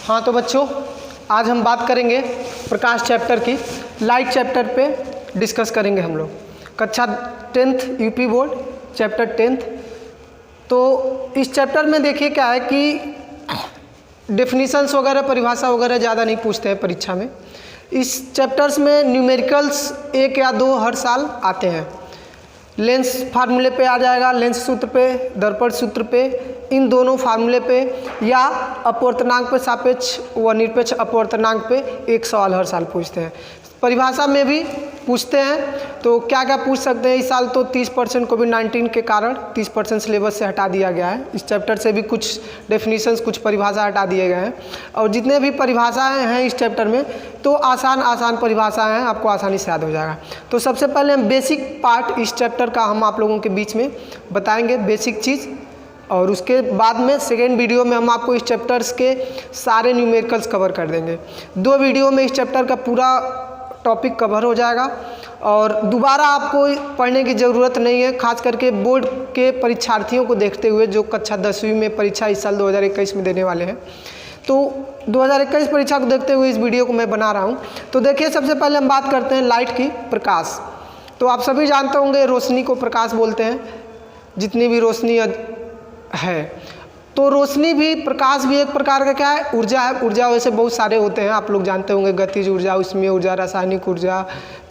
हाँ तो बच्चों, आज हम बात करेंगे प्रकाश चैप्टर की। लाइट चैप्टर पे डिस्कस करेंगे हम लोग। कक्षा 10th UP board chapter 10th। तो इस चैप्टर में देखिए क्या है कि डेफिनीशंस वगैरह, परिभाषा वगैरह ज़्यादा नहीं पूछते हैं परीक्षा में। इस चैप्टर्स में न्यूमेरिकल्स 1 या 2 हर साल आते हैं। लेंस फार्मूले पे आ जाएगा, लेंस सूत्र पे, दर्पण सूत्र पे, इन दोनों फार्मूले पे या अपवर्तनांक पे, सापेक्ष व निरपेक्ष अपवर्तनांक पे एक सवाल हर साल पूछते हैं। परिभाषा में भी पूछते हैं। तो क्या क्या पूछ सकते हैं इस साल? तो 30% कोविड-19 के कारण 30% सिलेबस से हटा दिया गया है। इस चैप्टर से भी कुछ डेफिनीशंस, कुछ परिभाषा हटा दिए गए हैं। और जितने भी परिभाषाएं हैं इस चैप्टर में, तो आसान परिभाषाएं हैं, आपको आसानी से याद हो जाएगा। तो सबसे पहले हम बेसिक पार्ट इस चैप्टर का हम आप लोगों के बीच में बताएंगे, बेसिक चीज़। और उसके बाद में सेकेंड वीडियो में हम आपको इस चैप्टर्स के सारे न्यूमेरिकल्स कवर कर देंगे। 2 वीडियो में इस चैप्टर का पूरा टॉपिक कवर हो जाएगा और दोबारा आपको पढ़ने की ज़रूरत नहीं है। खास करके बोर्ड के परीक्षार्थियों को देखते हुए, जो कक्षा 10वीं में परीक्षा इस साल 2021 में देने वाले हैं, तो 2021 परीक्षा को देखते हुए इस वीडियो को मैं बना रहा हूँ। तो देखिए, सबसे पहले हम बात करते हैं लाइट की, प्रकाश। तो आप सभी जानते होंगे रोशनी को प्रकाश बोलते हैं, जितनी भी रोशनी है। तो रोशनी भी, प्रकाश भी एक प्रकार का क्या है? ऊर्जा है। ऊर्जा वैसे बहुत सारे होते हैं, आप लोग जानते होंगे, गतिज ऊर्जा, उसमें ऊर्जा, रासायनिक ऊर्जा,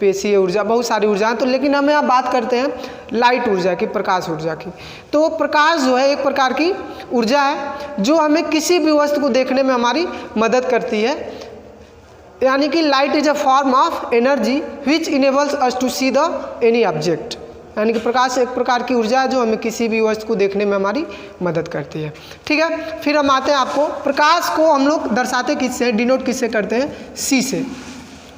पेशीय ऊर्जा, बहुत सारी ऊर्जा हैं। तो लेकिन हम यहाँ बात करते हैं लाइट ऊर्जा की, प्रकाश ऊर्जा की। तो प्रकाश जो है एक प्रकार की ऊर्जा है जो हमें किसी भी वस्तु को देखने में हमारी मदद करती है। यानी कि light is a form of energy which enables us to see the any object. यानी कि प्रकाश एक प्रकार की ऊर्जा है जो हमें किसी भी वस्तु को देखने में हमारी मदद करती है। ठीक है, फिर हम आते हैं आपको, प्रकाश को हम लोग दर्शाते किससे, डिनोट किससे करते हैं? सी से,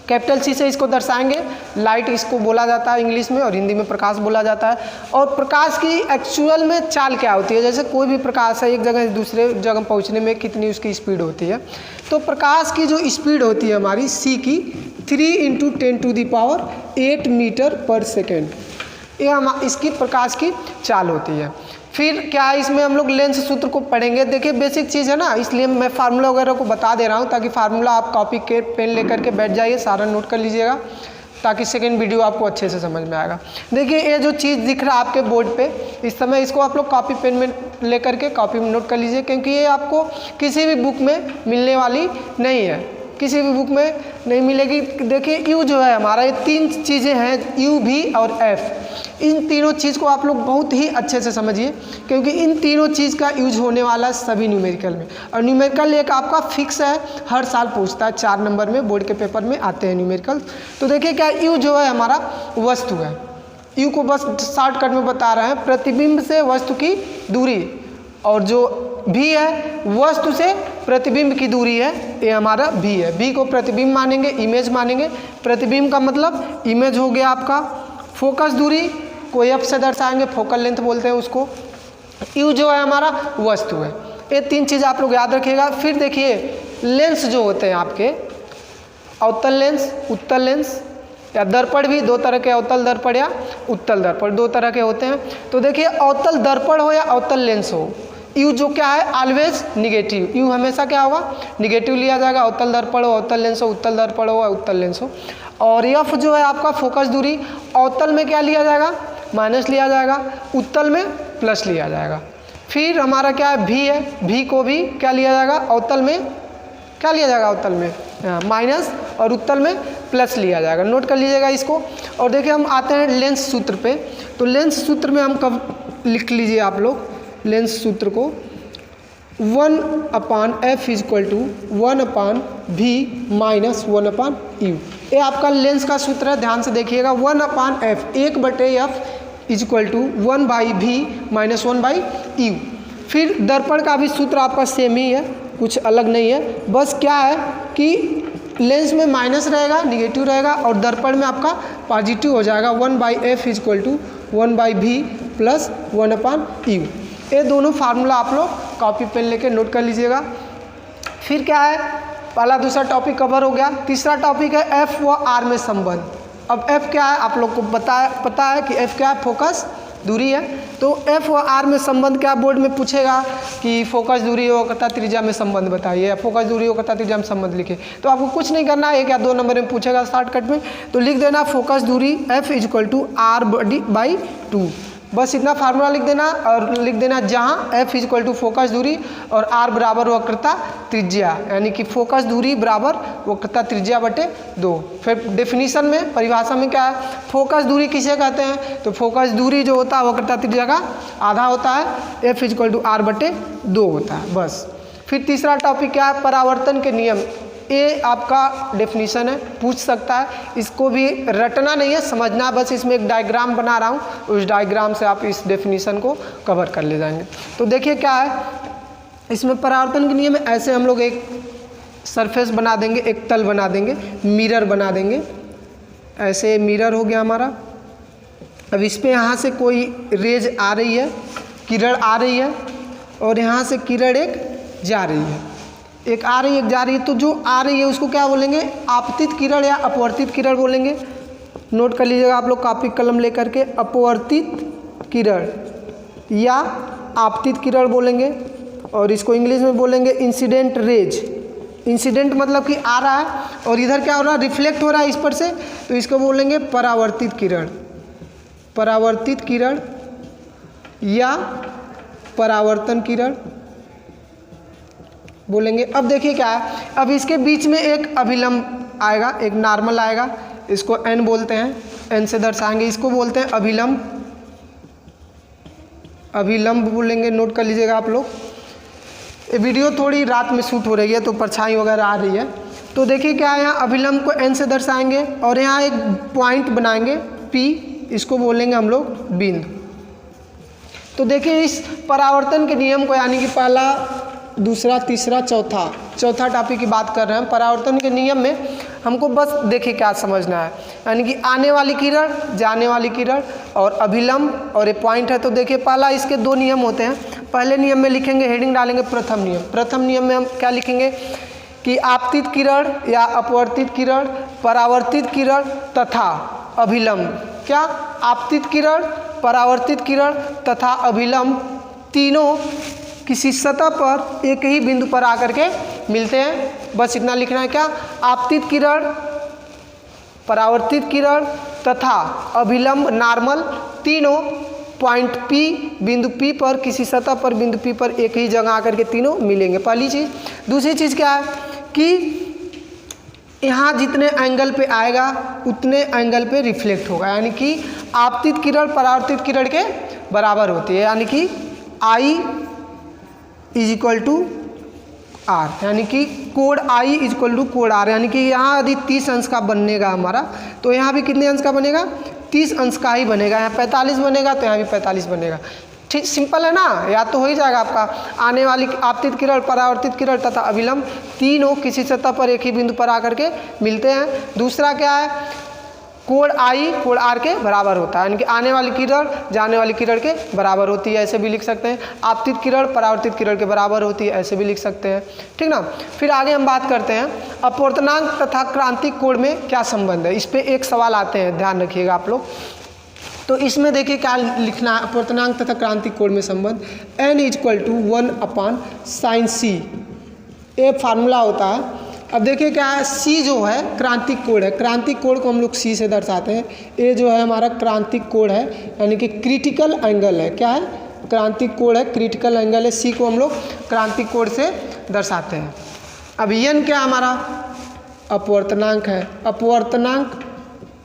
कैपिटल सी से इसको दर्शाएंगे। लाइट इसको बोला जाता है इंग्लिश में, और हिंदी में प्रकाश बोला जाता है। और प्रकाश की एक्चुअल में चाल क्या होती है? जैसे कोई भी प्रकाश है, एक जगह से दूसरे जगह पहुंचने में कितनी उसकी स्पीड होती है? तो प्रकाश की जो स्पीड होती है हमारी सी की, 3 × 10⁸ मीटर पर सेकेंड। ये हम इसकी प्रकाश की चाल होती है। फिर क्या है, इसमें हम लोग लेंस सूत्र को पढ़ेंगे। देखिए बेसिक चीज़ है ना, इसलिए मैं फार्मूला वगैरह को बता दे रहा हूँ, ताकि फार्मूला आप कॉपी के पेन लेकर के बैठ जाइए, सारा नोट कर लीजिएगा, ताकि सेकेंड वीडियो आपको अच्छे से समझ में आएगा। देखिए ये जो चीज़ दिख रहा है आपके बोर्ड पे इस समय, इसको आप लोग कॉपी पेन में लेकर के कॉपी में नोट कर लीजिए, क्योंकि ये आपको किसी भी बुक में मिलने वाली नहीं है, किसी भी बुक में नहीं मिलेगी। देखिए यू जो है हमारा, ये 3 चीज़ें हैं, यू, भी और एफ। इन तीनों चीज़ को आप लोग बहुत ही अच्छे से समझिए, क्योंकि इन तीनों चीज़ का यूज होने वाला है सभी न्यूमेरिकल में। और न्यूमेरिकल एक आपका फिक्स है, हर साल पूछता है, 4 नंबर में बोर्ड के पेपर में आते हैं न्यूमेरिकल। तो देखिए क्या, यू जो है हमारा वस्तु है। यू को बस शॉर्टकट में बता रहे हैं, प्रतिबिंब से वस्तु की दूरी। और जो भी है, वस्तु से प्रतिबिंब की दूरी है, ये हमारा भी है। भी को प्रतिबिंब मानेंगे, इमेज मानेंगे। प्रतिबिंब का मतलब इमेज हो गया आपका। फोकस दूरी को एफ से दर्शाएंगे, फोकल लेंथ बोलते हैं उसको। यू जो है हमारा वस्तु है। ये 3 चीज़ आप लोग याद रखिएगा। फिर देखिए लेंस जो होते हैं आपके, अवतल लेंस, उत्तल लेंस, या दर्पण भी 2 तरह के, अवतल दर्पण या उत्तल दर्पण, 2 तरह के होते हैं। तो देखिए अवतल दर्पण हो या अवतल लेंस हो, यू जो क्या है, ऑलवेज निगेटिव। यू हमेशा क्या होगा, निगेटिव लिया जाएगा। अवतल दर्पण हो, अवतल लेंस हो, उत्तल दर्पण हो, उत्तल लेंस हो। और एफ जो है आपका फोकस दूरी, अवतल में क्या लिया जाएगा, माइनस लिया जाएगा, उत्तल में प्लस लिया जाएगा। फिर हमारा क्या है, भी है, भी को भी क्या लिया जाएगा, अवतल में क्या लिया जाएगा, अवतल में माइनस, और उत्तल में प्लस लिया जाएगा। नोट कर लीजिएगा इसको। और देखिए हम आते हैं लेंस सूत्र पे। तो लेंस सूत्र में हम कब लिख लीजिए आप लोग लेंस सूत्र को, 1/f = 1/v - 1/u। ये आपका लेंस का सूत्र है, ध्यान से देखिएगा। 1/f, 1/f = 1/v - 1/u। फिर दर्पण का भी सूत्र आपका सेम ही है, कुछ अलग नहीं है। बस क्या है कि लेंस में माइनस रहेगा, निगेटिव रहेगा, और दर्पण में आपका पॉजिटिव हो जाएगा। 1/f = 1/v + 1/u। ये दोनों फार्मूला आप लोग कॉपी पेन लेके नोट कर लीजिएगा। फिर क्या है, पहला दूसरा टॉपिक कवर हो गया। तीसरा टॉपिक है एफ व आर में संबंध। अब एफ क्या है, आप लोग को पता है कि एफ क्या है, फोकस दूरी है। तो एफ और आर में संबंध क्या बोर्ड में पूछेगा कि फोकस दूरी और वक्रता त्रिज्या में संबंध बताइए, या फोकस दूरी और वक्रता त्रिज्या में संबंध लिखिए। तो आपको कुछ नहीं करना है, 1 या 2 नंबर में पूछेगा शॉर्टकट में, तो लिख देना फोकस दूरी F is equal to R by 2, बस इतना फार्मूला लिख देना। और लिख देना जहाँ एफ इजक्वल टू फोकस दूरी और आर बराबर वक्रता त्रिज्या, यानी कि फोकस दूरी बराबर वक्रता त्रिज्या बटे 2। फिर डेफिनीशन में, परिभाषा में क्या है, फोकस दूरी किसे कहते हैं, तो फोकस दूरी जो होता है वक्रता त्रिज्या का आधा होता है, एफ इजक्वल टू आर बटे 2 होता है, बस। फिर तीसरा टॉपिक क्या है, परावर्तन के नियम। ये आपका डेफिनीशन है, पूछ सकता है, इसको भी रटना नहीं है, समझना, बस इसमें एक डायग्राम बना रहा हूँ, उस डायग्राम से आप इस डेफिनीशन को कवर कर ले जाएंगे। तो देखिए क्या है इसमें परावर्तन के नियम में, ऐसे हम लोग एक सरफेस बना देंगे, एक तल बना देंगे, मिरर बना देंगे, ऐसे मिरर हो गया हमारा। अब इस पर यहाँ से कोई रेज आ रही है, किरण आ रही है, और यहाँ से किरण एक जा रही है, एक आ रही है एक जा रही है, तो जो आ रही है उसको क्या बोलेंगे, आपतित किरण या अपवर्तित किरण बोलेंगे। नोट कर लीजिएगा आप लोग कॉपी कलम लेकर के, अपवर्तित किरण या आपतित किरण बोलेंगे, और इसको इंग्लिश में बोलेंगे इंसिडेंट रेज। इंसिडेंट मतलब कि आ रहा है, और इधर क्या हो रहा है, रिफ्लेक्ट हो रहा है इस पर से, तो इसको बोलेंगे परावर्तित किरण, परावर्तित किरण या परावर्तन किरण बोलेंगे। अब देखिए क्या है, अब इसके बीच में एक अभिलंब आएगा, एक नॉर्मल आएगा, इसको एन बोलते हैं, एन से दर्शाएंगे, इसको बोलते हैं अभिलंब, अभिलंब बोलेंगे। नोट कर लीजिएगा आप लोग। ये वीडियो थोड़ी रात में शूट हो रही है तो परछाई वगैरह आ रही है, तो देखिए क्या है, यहाँ अभिलंब को एन से दर्शाएंगे, और यहाँ एक पॉइंट बनाएंगे पी, इसको बोलेंगे हम लोग बिंदु। तो देखिए इस परावर्तन के नियम को, यानी कि पहला, दूसरा, तीसरा, चौथा टॉपिक की बात कर रहे हैं। परावर्तन के नियम में हमको बस देखिए क्या समझना है, यानी कि आने वाली किरण, जाने वाली किरण, और अभिलंब, और ये पॉइंट है। तो देखिए पहला, इसके 2 नियम होते हैं। पहले नियम में लिखेंगे, हेडिंग डालेंगे प्रथम नियम। प्रथम नियम में हम क्या लिखेंगे कि आपतित किरण या अपवर्तित किरण, परावर्तित किरण तथा अभिलंब, क्या, आपतित किरण, परावर्तित किरण तथा अभिलंब तीनों किसी सतह पर एक ही बिंदु पर आकर के मिलते हैं। बस इतना लिखना है, क्या, आपतित किरण, परावर्तित किरण तथा अभिलंब नॉर्मल तीनों पॉइंट P, बिंदु P पर, किसी सतह पर बिंदु P पर एक ही जगह आकर के तीनों मिलेंगे, पहली चीज़। दूसरी चीज़ क्या है कि यहाँ जितने एंगल पे आएगा उतने एंगल पे रिफ्लेक्ट होगा, यानी कि आपतित किरण परावर्तित किरण के बराबर होती है, यानी कि I is equal to R, यानी कि कोण आई इज इक्वल टू कोण आर, यानी कि यहाँ यदि 30 अंश का बनेगा हमारा, तो यहाँ भी कितने अंश का बनेगा, 30 अंश का ही बनेगा। यहाँ 45 बनेगा तो यहाँ भी 45 बनेगा। ठीक, सिंपल है ना, याद तो हो ही जाएगा आपका। आने वाली आपतित किरण, परावर्तित किरण तथा अभिलंब तीनों किसी सतह पर एक ही बिंदु पर आकर के मिलते हैं। दूसरा क्या है, कोण आई कोण आर के बराबर होता है, यानी कि आने वाली किरण जाने वाली किरण के बराबर होती है, ऐसे भी लिख सकते हैं। आपतित किरण परावर्तित किरण के बराबर होती है, ऐसे भी लिख सकते हैं, ठीक ना। फिर आगे हम बात करते हैं अपवर्तनांक तथा क्रांतिक कोण में क्या संबंध है। इस पर एक सवाल आते हैं, ध्यान रखिएगा आप लोग। तो इसमें देखिए क्या लिखना है, अपवर्तनांक तथा क्रांतिक कोण में संबंध, n is equal to 1/sin c, ये फार्मूला होता है। अब देखिए क्या है, C जो है क्रांतिक कोण है, क्रांतिक कोण को हम लोग C से दर्शाते हैं। ये जो है हमारा क्रांतिक कोण है, यानी कि क्रिटिकल एंगल है, क्या है, क्रांतिक कोण है, क्रिटिकल एंगल है। C को हम लोग क्रांतिक कोण से दर्शाते हैं। अब n क्या हमारा अपवर्तनांक है, अपवर्तनांक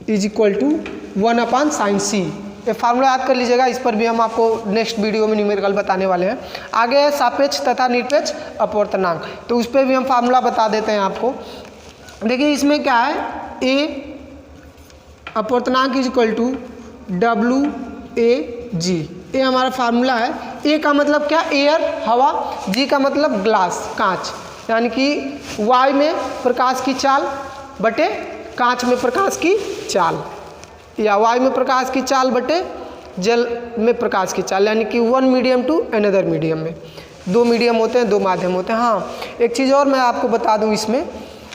is equal to 1/sin c, ये फार्मूला याद कर लीजिएगा। इस पर भी हम आपको नेक्स्ट वीडियो में न्यूमेरिकल बताने वाले हैं। आगे है सापेक्ष तथा निरपेक्ष अपवर्तनांक, तो उस पर भी हम फार्मूला बता देते हैं आपको। देखिए इसमें क्या है, ए अपवर्तनांक इज इक्वल टू WAG, ये हमारा फार्मूला है। ए का मतलब क्या, एयर हवा, जी का मतलब ग्लास कांच, यानी कि वाई में प्रकाश की चाल बटे कांच में प्रकाश की चाल, या वायु में प्रकाश की चाल बटे जल में प्रकाश की चाल, यानी कि 1 मीडियम टू अनदर मीडियम में 2 मीडियम होते हैं, 2 माध्यम होते हैं। हाँ, एक चीज़ और मैं आपको बता दूं इसमें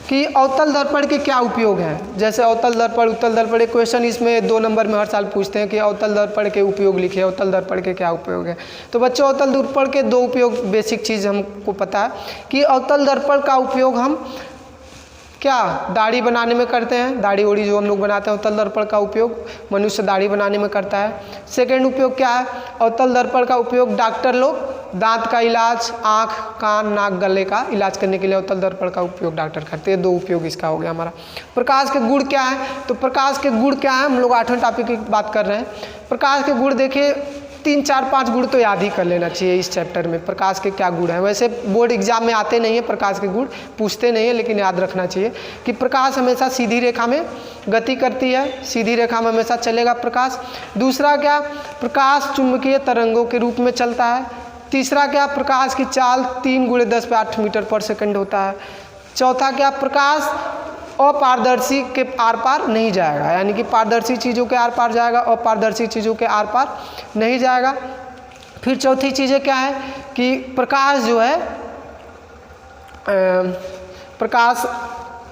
कि अवतल दर्पण के क्या उपयोग हैं। जैसे अवतल दर्पण, उत्तल दर्पण, एक क्वेश्चन इसमें 2 नंबर में हर साल पूछते हैं कि अवतल दर्पण के उपयोग लिखिए, अवतल दर्पण के क्या उपयोग है। तो बच्चों अवतल दर्पण के 2 उपयोग बेसिक चीज़ हमको पता है कि अवतल दर्पण का उपयोग हम क्या दाढ़ी बनाने में करते हैं, दाढ़ी ओढ़ी जो हम लोग बनाते हैं, अवतल दर्पण का उपयोग मनुष्य दाढ़ी बनाने में करता है। सेकंड उपयोग क्या है, अवतल दर्पण का उपयोग डॉक्टर लोग दांत का इलाज, आँख, कान, नाक, गले का इलाज करने के लिए अवतल दर्पण का उपयोग डॉक्टर करते हैं। 2 उपयोग इसका हो गया हमारा। प्रकाश के गुण क्या है, तो प्रकाश के गुण क्या है, हम लोग 8वें टॉपिक की बात कर रहे हैं। प्रकाश के गुण देखिए 3, 4, 5 गुण तो याद ही कर लेना चाहिए इस चैप्टर में, प्रकाश के क्या गुण हैं। वैसे बोर्ड एग्जाम में आते नहीं है, प्रकाश के गुण पूछते नहीं है, लेकिन याद रखना चाहिए कि प्रकाश हमेशा सीधी रेखा में गति करती है, सीधी रेखा में हमेशा चलेगा प्रकाश। दूसरा क्या, प्रकाश चुंबकीय तरंगों के रूप में चलता है। तीसरा क्या, प्रकाश की चाल 3 × 10⁸ मीटर पर सेकंड होता है। चौथा क्या, प्रकाश अपारदर्शी के आर पार नहीं जाएगा, यानी कि पारदर्शी चीज़ों के आर पार जाएगा, अपारदर्शी चीज़ों के आर पार नहीं जाएगा। फिर चौथी चीज़ें क्या है कि प्रकाश जो है प्रकाश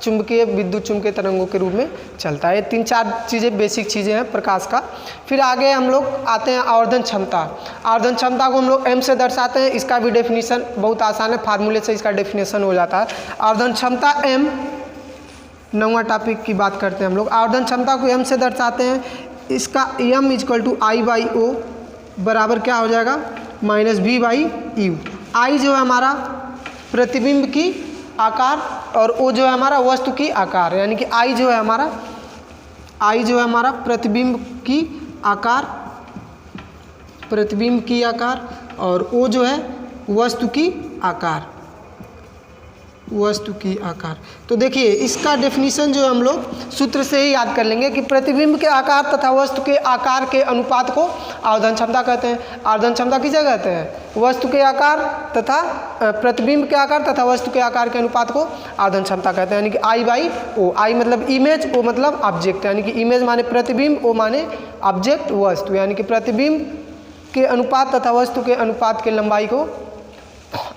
चुंबकीय विद्युत चुंबकीय तरंगों के रूप में चलता है। ये 3-4 चीज़ें बेसिक चीज़ें हैं प्रकाश का। फिर आगे हम लोग आते हैं आवर्धन क्षमता। आवर्धन क्षमता को हम लोग m से दर्शाते हैं। इसका भी डेफिनेशन बहुत आसान है, फार्मूले से इसका डेफिनेशन हो जाता है। आवर्धन क्षमता m, 9वां टॉपिक की बात करते हैं हम लोग। आवर्धन क्षमता को m से दर्शाते हैं। इसका m = I/O बराबर क्या हो जाएगा, -V/U। I जो है हमारा प्रतिबिंब की आकार और O जो है हमारा वस्तु की आकार, यानी कि I जो है हमारा प्रतिबिंब की आकार, प्रतिबिंब की आकार, और O जो है वस्तु की आकार, वस्तु की आकार। तो देखिए इसका डेफिनेशन जो हम लोग सूत्र से ही याद कर लेंगे कि प्रतिबिंब के आकार तथा वस्तु के आकार के अनुपात को आवर्धन क्षमता कहते हैं। आवर्धन क्षमता किसे कहते हैं, वस्तु के आकार तथा प्रतिबिंब के आकार तथा वस्तु के आकार के अनुपात को आवर्धन क्षमता कहते हैं, यानी कि I/O। I मतलब इमेज, O मतलब ऑब्जेक्ट, यानी कि इमेज माने प्रतिबिंब, O माने ऑब्जेक्ट वस्तु, यानी कि प्रतिबिंब के अनुपात तथा वस्तु के अनुपात के लंबाई को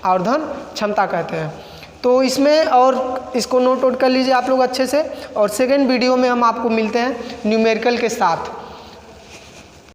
आवर्धन क्षमता कहते हैं। तो इसमें और इसको नोट आउट कर लीजिए आप लोग अच्छे से, और सेकेंड वीडियो में हम आपको मिलते हैं न्यूमेरिकल के साथ।